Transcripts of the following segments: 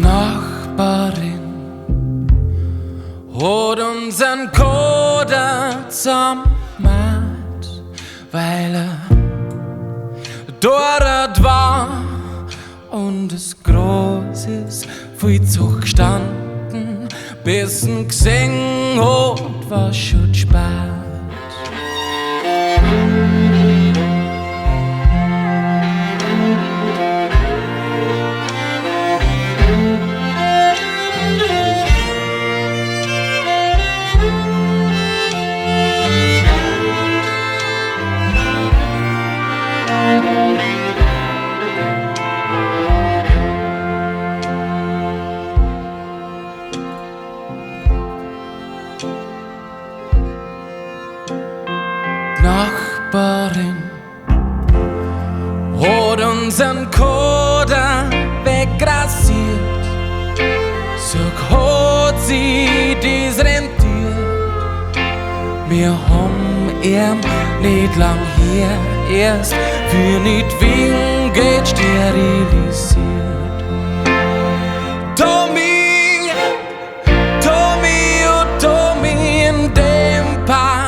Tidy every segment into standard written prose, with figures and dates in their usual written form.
Nachbarin hat unseren Koder zusammen gemacht, weil dort war und das Gras ist viel zu gestanden, bis ein gesehen hat, war schon spät. Nachbarin hat unseren Koder wegrasiert. Sag, hat sie das rentiert? Wir haben ihn nicht lang her, erst für nicht wegen Geld sterilisiert. Tommy, Tommy, oh Tommy, in dem Paradies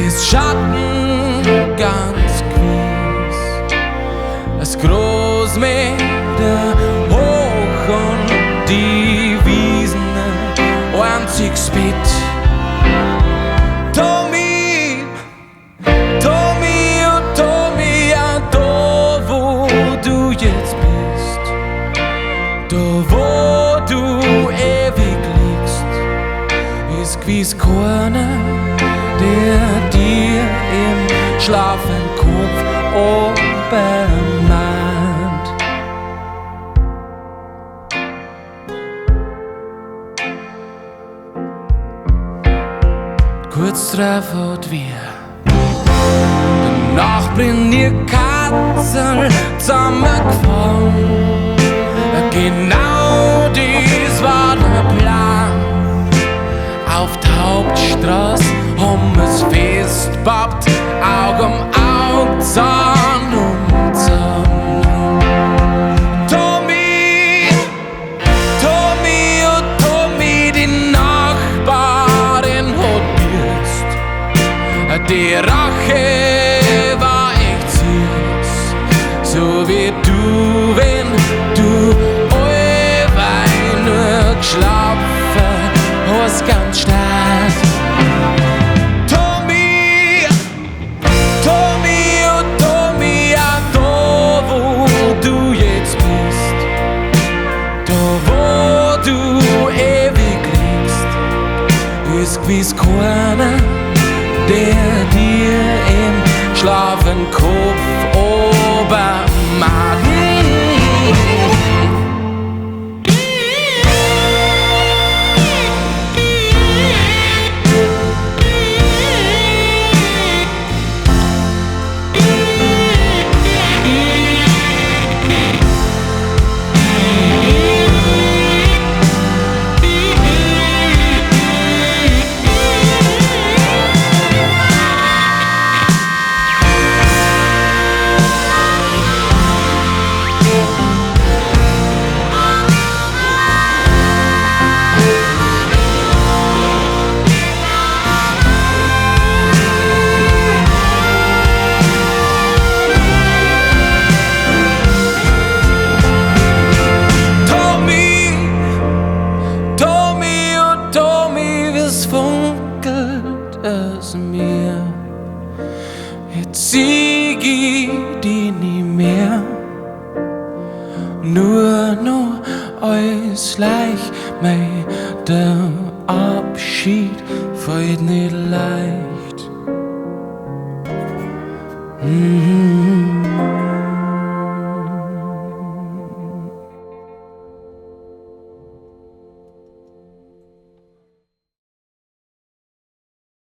ist Schatten ganz gewiss. Das Großmäder hoch und die Wiesen einziges Bett. Tommy, Tommy, oh Tommy, ja da wo du jetzt bist, da wo du ewig liegst, ist gewiss keiner, der dir im schlafen Kopf obermahnt. Kurz drauf hat wir der Nachbarin ihr Katzel zusammengefahren. Genau dies war der Plan. Auf der Hauptstraße haben wir's festgebaut, Aug um Aug, Zahn um Zahn. Tommy, Tommy, oh Tommy, die Nachbarin hat jetzt. Die Rache war echt süß, so wie du, wenn du allweil nur geschlafen hast, ganz stark. Gewiss keiner, der dir im schlafen Kopf obermacht. Mir. Jetzt sieg ich die nie mehr, nur noch alles gleich, der Abschied fällt nicht leicht.